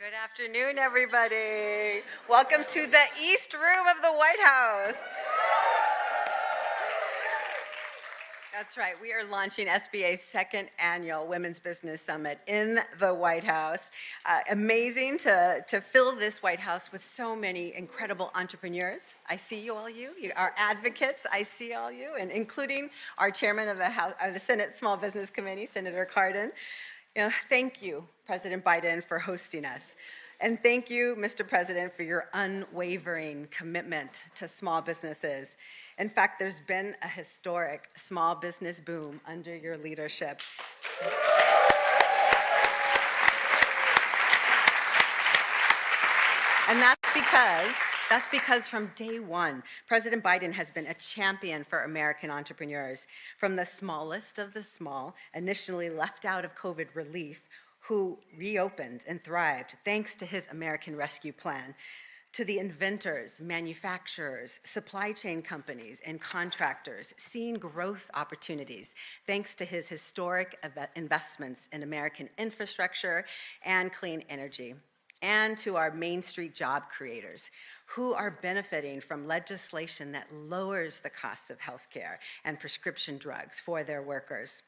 Good afternoon, everybody. Welcome to the East Room of the White House. That's right. We are launching SBA's second annual Women's Business Summit in the White House. Amazing to fill this White House with so many incredible entrepreneurs. I see you all, you are advocates. I see all you, and including our chairman of the Senate Small Business Committee, Senator Cardin. Thank you, President Biden, for hosting us. And thank you, Mr. President, for your unwavering commitment to small businesses. In fact, there's been a historic small business boom under your leadership. And that's because from day one, President Biden has been a champion for American entrepreneurs, from the smallest of the small, initially left out of COVID relief, who reopened and thrived thanks to his American Rescue Plan, to the inventors, manufacturers, supply chain companies, and contractors seeing growth opportunities thanks to his historic investments in American infrastructure and clean energy, and to our Main Street job creators who are benefiting from legislation that lowers the costs of healthcare and prescription drugs for their workers.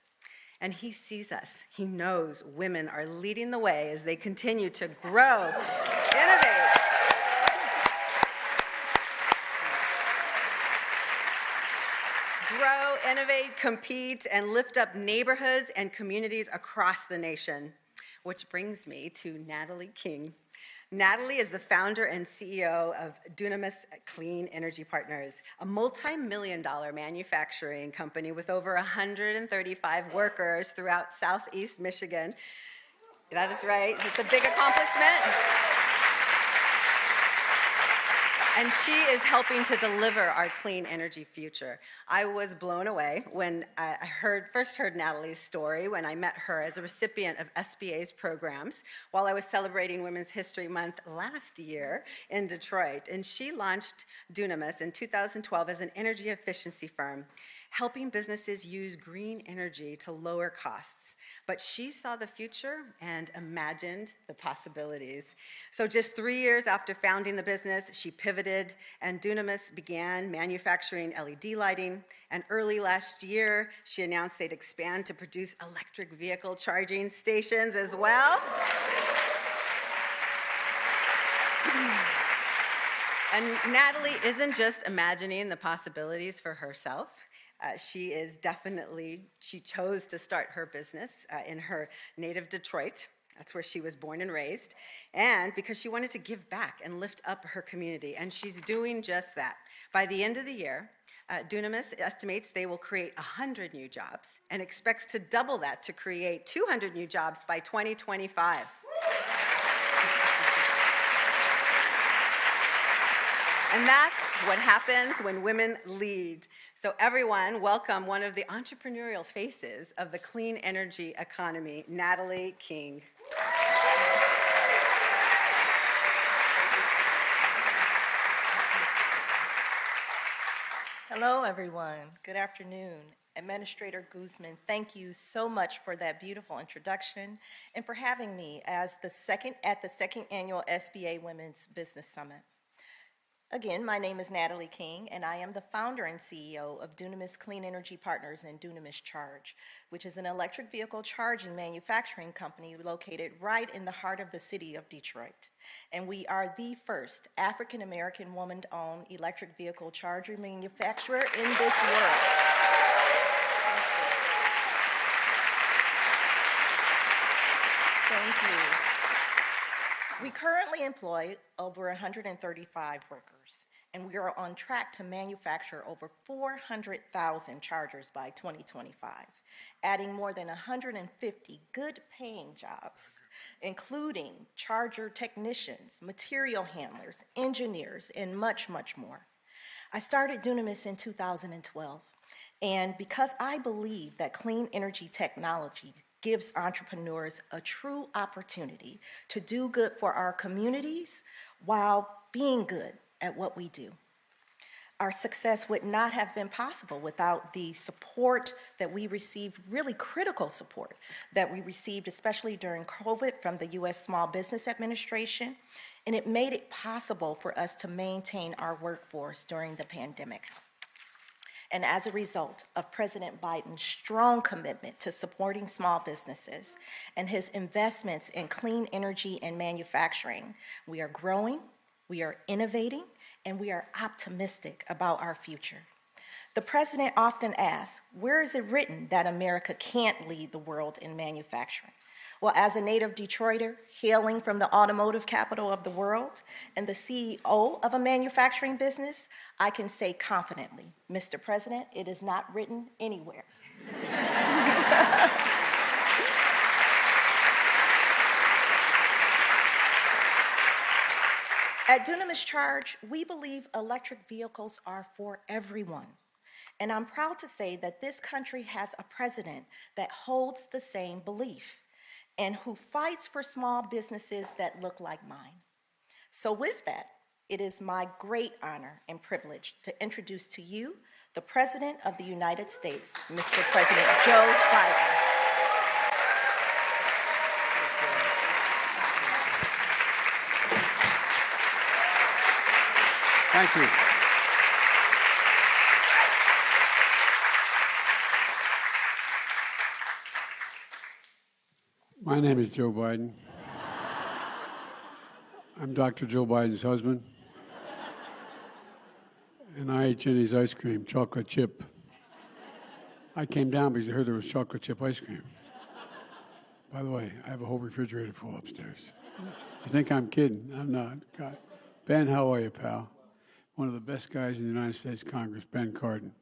And he sees us. He knows women are leading the way as they continue to grow, innovate, compete, and lift up neighborhoods and communities across the nation. Which brings me to Natalie King. Natalie is the founder and CEO of Dunamis Clean Energy Partners, a multi-million-dollar manufacturing company with over 135 workers throughout Southeast Michigan. That is right. It's a big accomplishment. And she is helping to deliver our clean energy future. I was blown away when I first heard Natalie's story when I met her as a recipient of SBA's programs while I was celebrating Women's History Month last year in Detroit. And she launched Dunamis in 2012 as an energy efficiency firm, helping businesses use green energy to lower costs. But she saw the future and imagined the possibilities. So just 3 years after founding the business, she pivoted, and Dunamis began manufacturing LED lighting. And early last year, she announced they'd expand to produce electric vehicle charging stations as well. And Natalie isn't just imagining the possibilities for herself. She chose to start her business in her native Detroit. That's where she was born and raised. And because she wanted to give back and lift up her community. And she's doing just that. By the end of the year, Dunamis estimates they will create 100 new jobs and expects to double that to create 200 new jobs by 2025. And that's what happens when women lead. So everyone, welcome one of the entrepreneurial faces of the clean energy economy, Natalie King. Hello, everyone. Good afternoon. Administrator Guzman, thank you so much for that beautiful introduction and for having me at the second annual SBA Women's Business Summit. Again, my name is Natalie King, and I am the founder and CEO of Dunamis Clean Energy Partners and Dunamis Charge, which is an electric vehicle charging manufacturing company located right in the heart of the city of Detroit. And we are the first African-American woman-owned electric vehicle charger manufacturer in this world. Thank you. We currently employ over 135 workers, and we are on track to manufacture over 400,000 chargers by 2025, adding more than 150 good-paying jobs, including charger technicians, material handlers, engineers, and much, much more. I started Dunamis in 2012, and because I believe that clean energy technology gives entrepreneurs a true opportunity to do good for our communities while being good at what we do. Our success would not have been possible without the support that we received, really critical support that we received, especially during COVID from the U.S. Small Business Administration, and it made it possible for us to maintain our workforce during the pandemic. And as a result of President Biden's strong commitment to supporting small businesses and his investments in clean energy and manufacturing, we are growing, we are innovating, and we are optimistic about our future. The president often asks, where is it written that America can't lead the world in manufacturing? Well, as a native Detroiter, hailing from the automotive capital of the world and the CEO of a manufacturing business, I can say confidently, Mr. President, it is not written anywhere. At Dunamis Charge, we believe electric vehicles are for everyone. And I'm proud to say that this country has a president that holds the same belief and who fights for small businesses that look like mine. So with that, it is my great honor and privilege to introduce to you the President of the United States, Mr. President Joe Biden. Thank you. My name is Joe Biden. I'm Dr. Joe Biden's husband. And I ate Jenny's ice cream, chocolate chip. I came down because I heard there was chocolate chip ice cream. By the way, I have a whole refrigerator full upstairs. You think I'm kidding? I'm not. God. Ben, how are you, pal? One of the best guys in the United States Congress, Ben Cardin.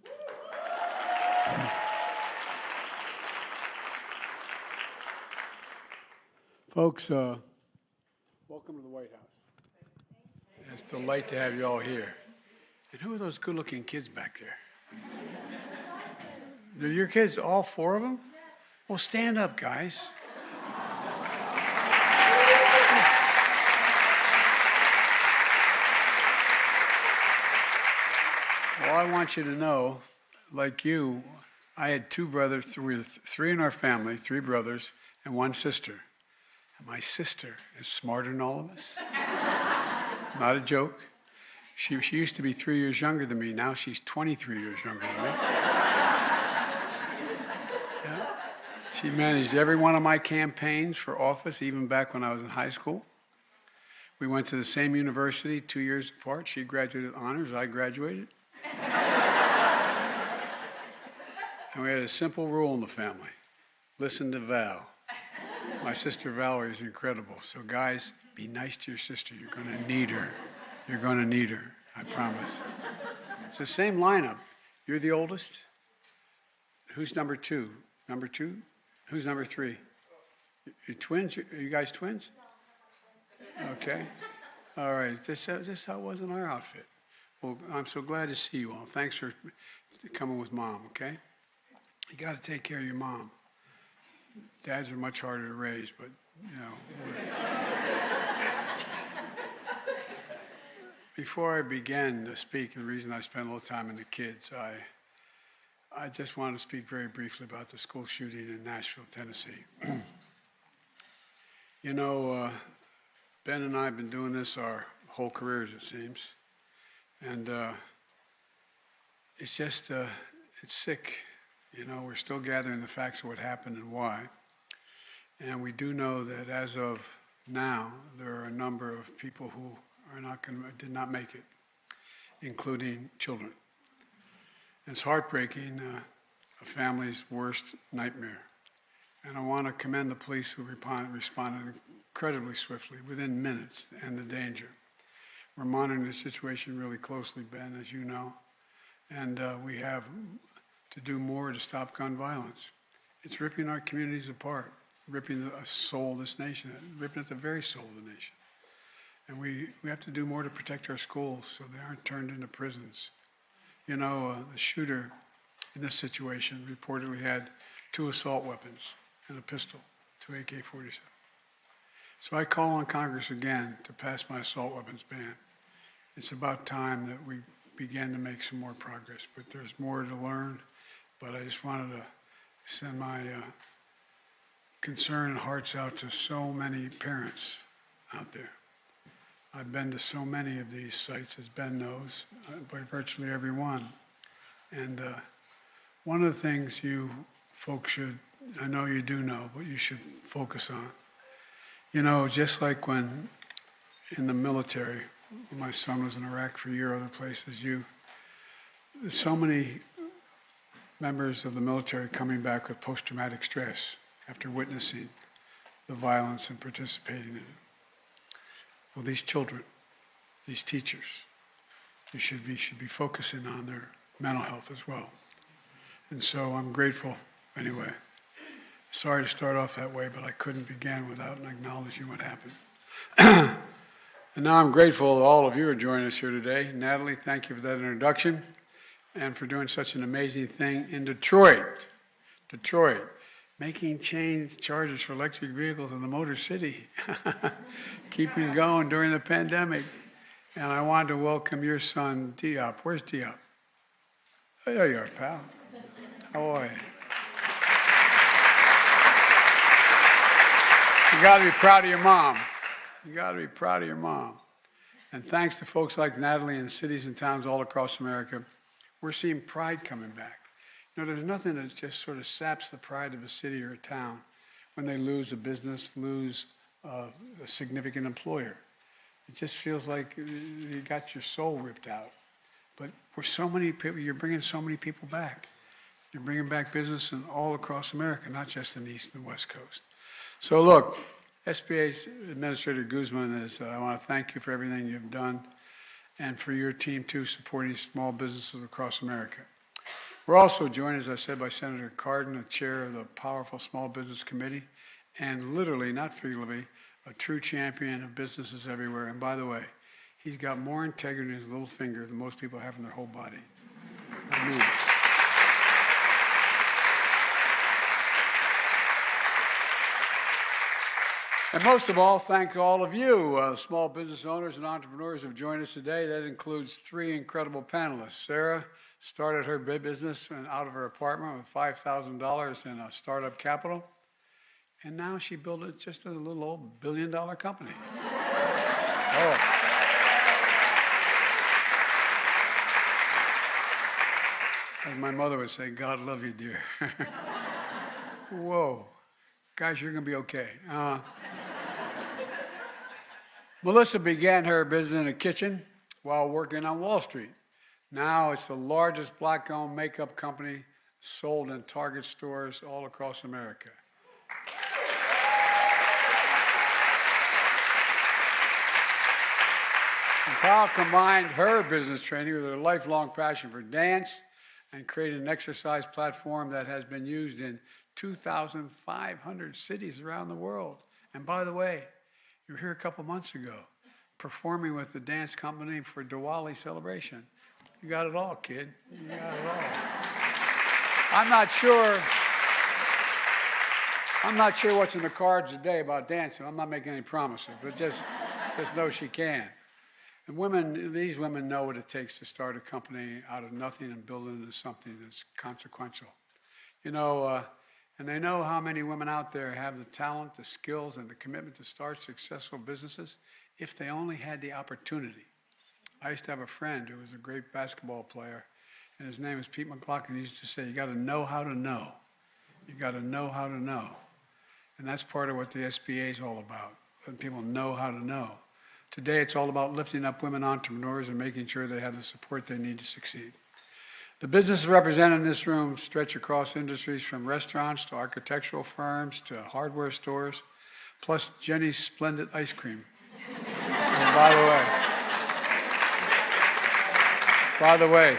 Folks, welcome to the White House. It's a delight to have you all here. And who are those good-looking kids back there? They're your kids, all four of them? Well, stand up, guys. Well, I want you to know, like you, I had two brothers, three in our family, three brothers, and one sister. And my sister is smarter than all of us. Not a joke. She used to be 3 years younger than me. Now she's 23 years younger than me. Yeah. She managed every one of my campaigns for office, even back when I was in high school. We went to the same university 2 years apart. She graduated with honors. I graduated. And we had a simple rule in the family. Listen to Val. My sister Valerie is incredible. So guys, be nice to your sister. You're going to need her. You're going to need her. I promise. It's the same lineup. You're the oldest. Who's number two? Number two? Who's number three? You twins? Are you guys twins? Okay. All right. This how it was in our outfit. Well, I'm so glad to see you all. Thanks for coming with Mom, okay? You got to take care of your mom. Dads are much harder to raise, but, you know. Before I begin to speak, the reason I spend a little time in the kids, I just want to speak very briefly about the school shooting in Nashville, Tennessee. You know, Ben and I have been doing this our whole careers, it seems. And it's just, it's sick. You know, we're still gathering the facts of what happened and why. And we do know that as of now, there are a number of people who did not make it, including children. And it's heartbreaking, a family's worst nightmare. And I want to commend the police who responded incredibly swiftly, within minutes, and the danger. We're monitoring the situation really closely, Ben, as you know. And we have to do more to stop gun violence. It's ripping our communities apart, ripping the soul of this nation, ripping at the very soul of the nation. And we have to do more to protect our schools so they aren't turned into prisons. You know, the shooter in this situation reportedly had 2 assault weapons and a pistol, 2 AK-47. So I call on Congress again to pass my assault weapons ban. It's about time that we began to make some more progress. But there's more to learn. But I just wanted to send my concern and hearts out to so many parents out there. I've been to so many of these sites, as Ben knows, by virtually every one. And one of the things you folks should, I know you do know, but you should focus on. You know, just like when in the military, when my son was in Iraq for a year, other places, there's so many members of the military coming back with post-traumatic stress after witnessing the violence and participating in it. Well, these children, these teachers, they should be focusing on their mental health as well. And so I'm grateful anyway. Sorry to start off that way, but I couldn't begin without acknowledging what happened. And now I'm grateful that all of you are joining us here today. Natalie, thank you for that introduction and for doing such an amazing thing in Detroit. Detroit, making charges for electric vehicles in the Motor City, keeping going during the pandemic. And I wanted to welcome your son, Diop. Where's Diop? Oh, there you are, pal. How are you? You got to be proud of your mom. You got to be proud of your mom. And thanks to folks like Natalie in cities and towns all across America, we're seeing pride coming back. You know, there's nothing that just sort of saps the pride of a city or a town when they lose a business, lose a significant employer. It just feels like you got your soul ripped out. But for so many people, you're bringing so many people back. You're bringing back business all across America, not just in the East and West Coast. So look, SBA Administrator Guzman, I want to thank you for everything you've done and for your team, too, supporting small businesses across America. We're also joined, as I said, by Senator Cardin, the chair of the powerful Small Business Committee, and literally, not figuratively, a true champion of businesses everywhere. And by the way, he's got more integrity in his little finger than most people have in their whole body. I mean, and most of all, thank all of you, small business owners and entrepreneurs who have joined us today. That includes 3 incredible panelists. Sarah started her business out of her apartment with $5,000 in a startup capital. And now she built it just a little old billion-dollar company. Oh. As my mother would say, God love you, dear. Whoa. Guys, you're going to be okay. Melissa began her business in a kitchen while working on Wall Street. Now it's the largest black-owned makeup company sold in Target stores all across America. And Powell combined her business training with her lifelong passion for dance and created an exercise platform that has been used in 2,500 cities around the world. And by the way, you were here a couple months ago, performing with the dance company for Diwali celebration. You got it all, kid. You got it all. I'm not sure what's in the cards today about dancing. I'm not making any promises, but just know she can. And these women know what it takes to start a company out of nothing and build it into something that's consequential. You know, and they know how many women out there have the talent, the skills, and the commitment to start successful businesses if they only had the opportunity. I used to have a friend who was a great basketball player, and his name was Pete McLaughlin. He used to say, you got to know how to know. You got to know how to know. And that's part of what the SBA is all about, letting people know how to know. Today, it's all about lifting up women entrepreneurs and making sure they have the support they need to succeed. The businesses represented in this room stretch across industries from restaurants to architectural firms to hardware stores, plus Jenny's Splendid ice cream. And by the way,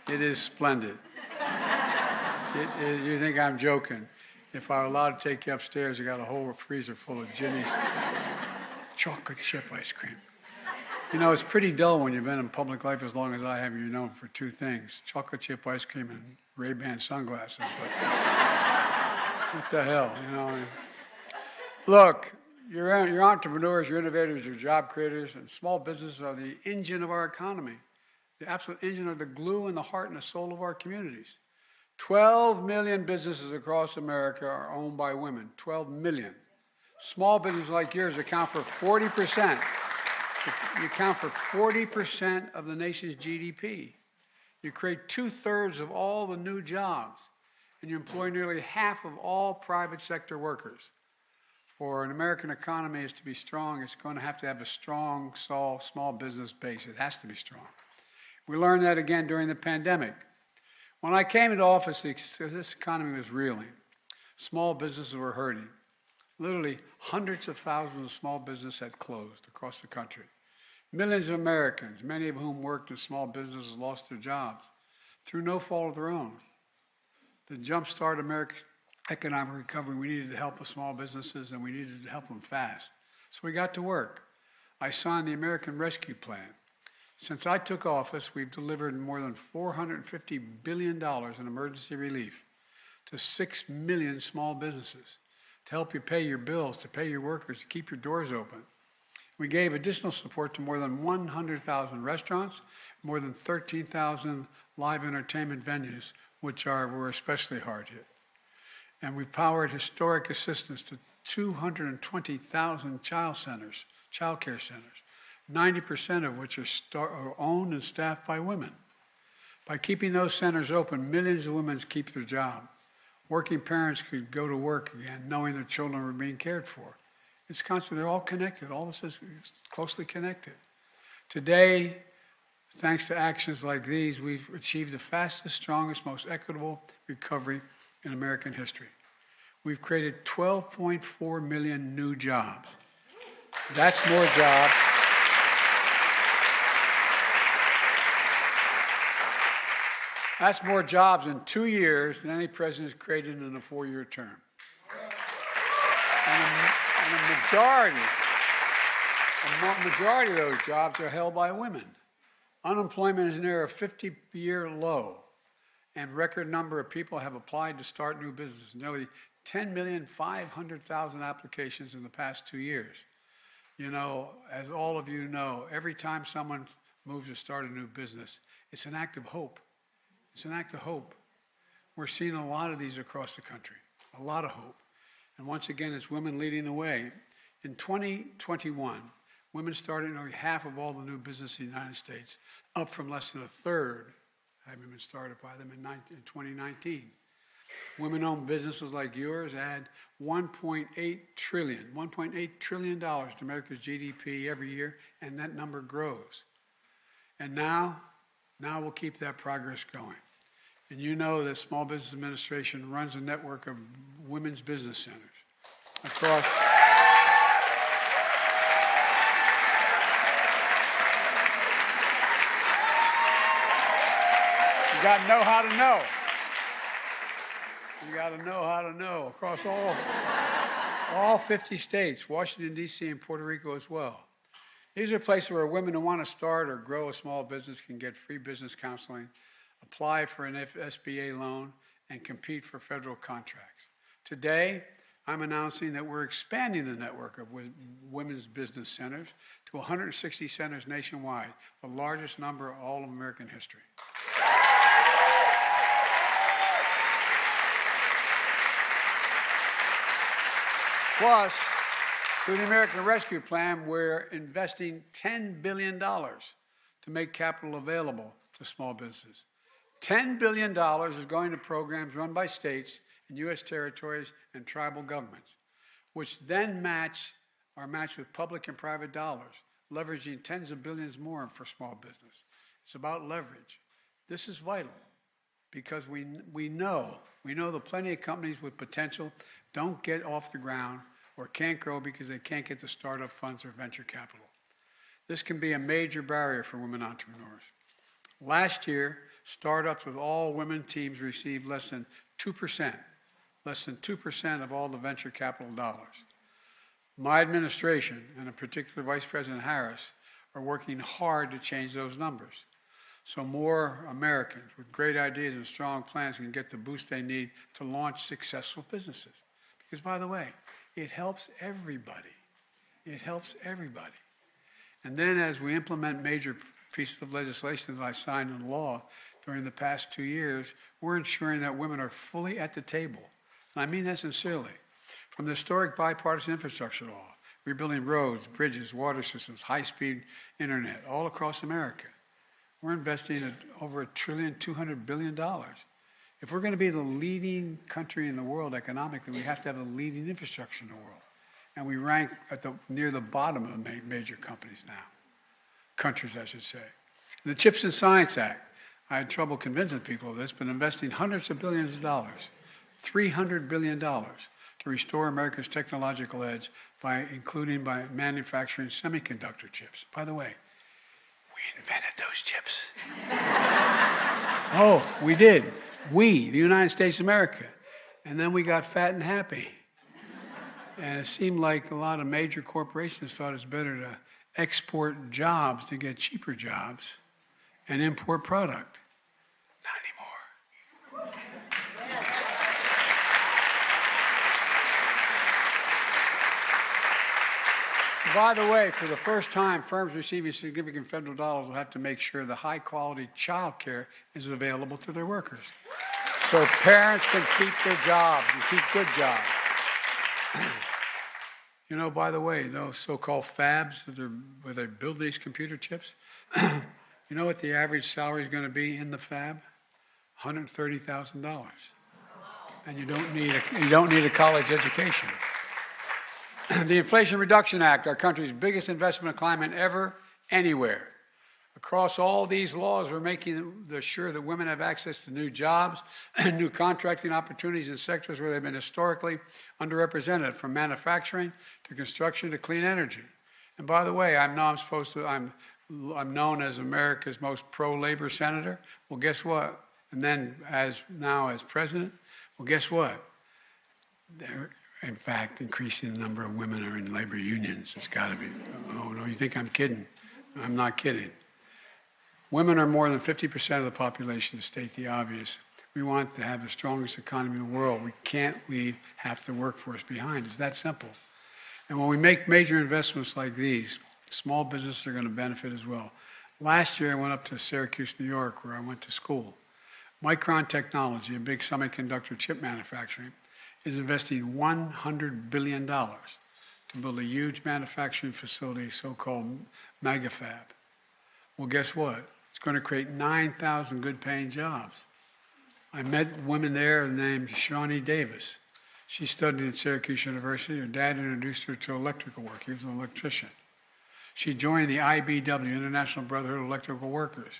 it is splendid. You think I'm joking. If I were allowed to take you upstairs, I got a whole freezer full of Jenny's chocolate chip ice cream. You know, it's pretty dull when you've been in public life as long as I have. You're known for 2 things, chocolate chip ice cream and Ray-Ban sunglasses. But what the hell, you know? Look, you're entrepreneurs, you're innovators, you're job creators, and small businesses are the engine of our economy. The absolute engine are the glue and the heart and the soul of our communities. 12 million businesses across America are owned by women. 12 million. Small businesses like yours account for 40%. You account for 40% of the nation's GDP. You create 2/3 of all the new jobs, and you employ nearly half of all private sector workers. For an American economy is to be strong, it's going to have a strong small business base. It has to be strong. We learned that again during the pandemic. When I came into office, this economy was reeling. Small businesses were hurting. Literally hundreds of thousands of small businesses had closed across the country. Millions of Americans, many of whom worked in small businesses, lost their jobs through no fault of their own. To jumpstart America's economic recovery, we needed to help the small businesses, and we needed to help them fast. So we got to work. I signed the American Rescue Plan. Since I took office, we've delivered more than $450 billion in emergency relief to 6 million small businesses to help you pay your bills, to pay your workers, to keep your doors open. We gave additional support to more than 100,000 restaurants, more than 13,000 live entertainment venues, which were especially hard hit. And we powered historic assistance to 220,000 child care centers, 90% of which are owned and staffed by women. By keeping those centers open, millions of women keep their job. Working parents could go to work again, knowing their children were being cared for. It's constant. They're all connected. All this is closely connected. Today, thanks to actions like these, we've achieved the fastest, strongest, most equitable recovery in American history. We've created 12.4 million new jobs. That's more jobs. That's more jobs in 2 years than any president has created in a 4-year term. And a majority of those jobs are held by women. Unemployment is near a 50-year low, and record number of people have applied to start new businesses. Nearly 10,500,000 applications in the past 2 years. You know, as all of you know, every time someone moves to start a new business, it's an act of hope. It's an act of hope. We're seeing a lot of these across the country, a lot of hope. And once again, it's women leading the way. In 2021, women started nearly half of all the new business in the United States, up from less than a third having been started by them in 2019. Women-owned businesses like yours add $1.8 trillion to America's GDP every year, and that number grows. And now we'll keep that progress going. And you know that Small Business Administration runs a network of women's business centers across. You got to know how to know. You got to know how to know across all 50 states, Washington, D.C., and Puerto Rico as well. These are places where women who want to start or grow a small business can get free business counseling, apply for an SBA loan, and compete for federal contracts. Today, I'm announcing that we're expanding the network of women's business centers to 160 centers nationwide, the largest number of all of American history. Plus, through the American Rescue Plan, we're investing $10 billion to make capital available to small businesses. $10 billion is going to programs run by states and U.S. territories and tribal governments, which then are matched with public and private dollars, leveraging tens of billions more for small business. It's about leverage. This is vital because we know that plenty of companies with potential don't get off the ground or can't grow because they can't get the startup funds or venture capital. This can be a major barrier for women entrepreneurs. Last year, startups with all women teams received less than 2% of all the venture capital dollars. My administration, and in particular Vice President Harris, are working hard to change those numbers so more Americans with great ideas and strong plans can get the boost they need to launch successful businesses. Because, by the way, it helps everybody. It helps everybody. And then as we implement major pieces of legislation that I signed into law during the past 2 years, we're ensuring that women are fully at the table. And I mean that sincerely. From the historic bipartisan infrastructure law, rebuilding roads, bridges, water systems, high-speed internet, all across America. We're investing at over $1.2 trillion. If we're going to be the leading country in the world economically, we have to have the leading infrastructure in the world. And we rank at near the bottom of the major companies now. Countries, I should say. The CHIPS and Science Act, I had trouble convincing people of this, but investing hundreds of billions of dollars, $300 billion, to restore America's technological edge including by manufacturing semiconductor chips. By the way, we invented those chips. Oh, we did. We, the United States of America. And then we got fat and happy. And it seemed like a lot of major corporations thought it's better to export jobs to get cheaper jobs and import product. Not anymore. By the way, for the first time, firms receiving significant federal dollars will have to make sure the high-quality child care is available to their workers, so parents can keep their jobs and keep good jobs. You know, by the way, those so-called fabs where they build these computer chips, you know what the average salary is going to be in the fab? $130,000. And you don't need a college education. The Inflation Reduction Act, our country's biggest investment in climate ever, anywhere. Across all these laws, we're making sure that women have access to new jobs and new contracting opportunities in sectors where they've been historically underrepresented, from manufacturing to construction to clean energy. And by the way, I'm known as America's most pro-labor senator. Well, guess what? And then as president, well, guess what? They're, in fact, increasing the number of women who are in labor unions. It's got to be. Oh, no, you think I'm kidding? I'm not kidding. Women are more than 50% of the population, to state the obvious. We want to have the strongest economy in the world. We can't leave half the workforce behind. It's that simple. And when we make major investments like these, small businesses are going to benefit as well. Last year, I went up to Syracuse, New York, where I went to school. Micron Technology, a big semiconductor chip manufacturing, is investing $100 billion to build a huge manufacturing facility, so-called megafab. Well, guess what? It's going to create 9,000 good-paying jobs. I met women there named Shawnee Davis. She studied at Syracuse University. Her dad introduced her to electrical work. He was an electrician. She joined the IBW, International Brotherhood of Electrical Workers,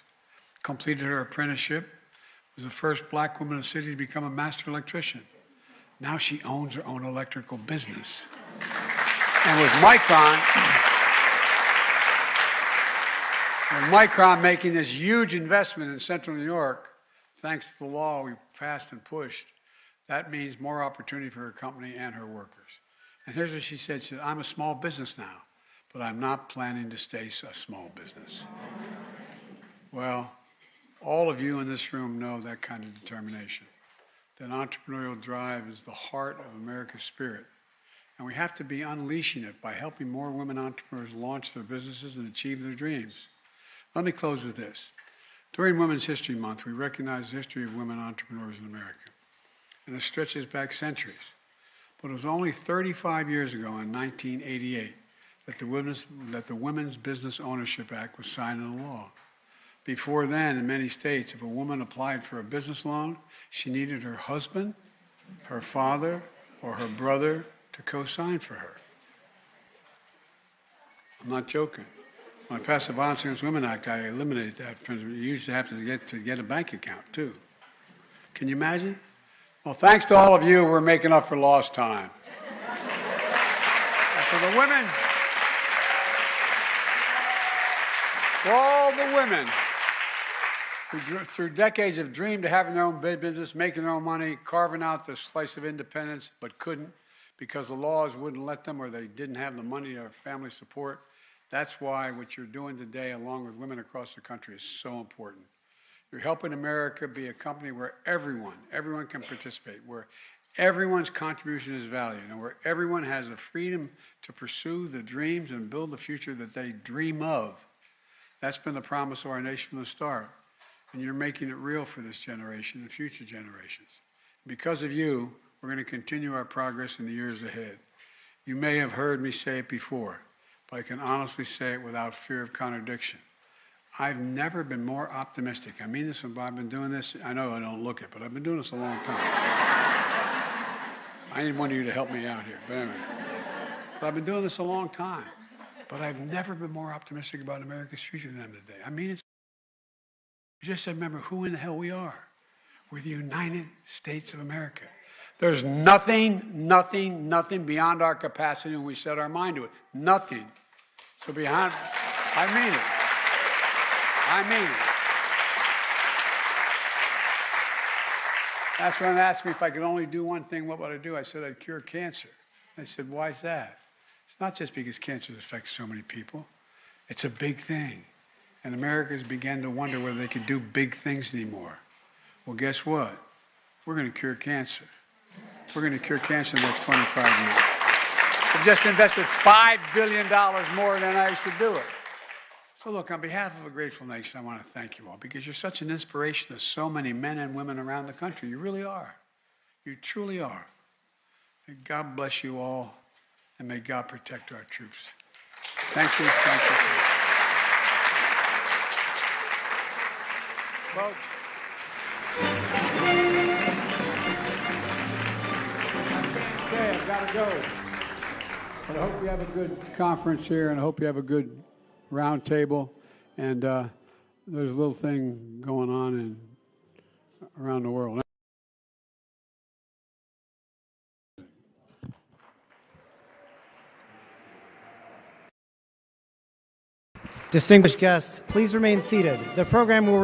completed her apprenticeship, was the first black woman in the city to become a master electrician. Now she owns her own electrical business. And with Micron making this huge investment in central New York, thanks to the law we passed and pushed, that means more opportunity for her company and her workers. And here's what she said. She said, I'm a small business now, but I'm not planning to stay a small business. Well, all of you in this room know that kind of determination. That entrepreneurial drive is the heart of America's spirit. And we have to be unleashing it by helping more women entrepreneurs launch their businesses and achieve their dreams. Let me close with this. During Women's History Month, we recognize the history of women entrepreneurs in America. And it stretches back centuries. But it was only 35 years ago, in 1988, that the Women's Business Ownership Act was signed into law. Before then, in many states, if a woman applied for a business loan, she needed her husband, her father, or her brother to co-sign for her. I'm not joking. When I passed the Violence Against Women Act, I eliminated that. You used to have to get a bank account, too. Can you imagine? Well, thanks to all of you, we're making up for lost time. For the women, for all the women who through decades have dreamed of having their own business, making their own money, carving out the slice of independence, but couldn't because the laws wouldn't let them or they didn't have the money or family support. That's why what you're doing today, along with women across the country, is so important. You're helping America be a company where everyone can participate, where everyone's contribution is valued, and where everyone has the freedom to pursue the dreams and build the future that they dream of. That's been the promise of our nation from the start. And you're making it real for this generation and future generations. Because of you, we're going to continue our progress in the years ahead. You may have heard me say it before, but I can honestly say it without fear of contradiction. I've never been more optimistic. I mean this when I've been doing this. I know I don't look it, but I've been doing this a long time. I need one of you to help me out here. But anyway, I've been doing this a long time. But I've never been more optimistic about America's future than I am today. I mean it. You just remember who in the hell we are. We're the United States of America. There's nothing beyond our capacity when we set our mind to it. Nothing. So I mean it. I mean it. That's when they asked me if I could only do one thing, what would I do? I said I'd cure cancer. They said, why is that? It's not just because cancer affects so many people. It's a big thing. And Americans began to wonder whether they could do big things anymore. Well, guess what? We're going to cure cancer. We're going to cure cancer in the next 25 years. We've just invested $5 billion more than I used to do it. So look, on behalf of a grateful nation, I want to thank you all because you're such an inspiration to so many men and women around the country. You really are. You truly are. May God bless you all, and may God protect our troops. Thank you. Thank you. Folks. Okay, I've got to go. But I hope you have a good conference here, and I hope you have a good round table. And there's a little thing going on around the world. Distinguished guests, please remain seated. The program will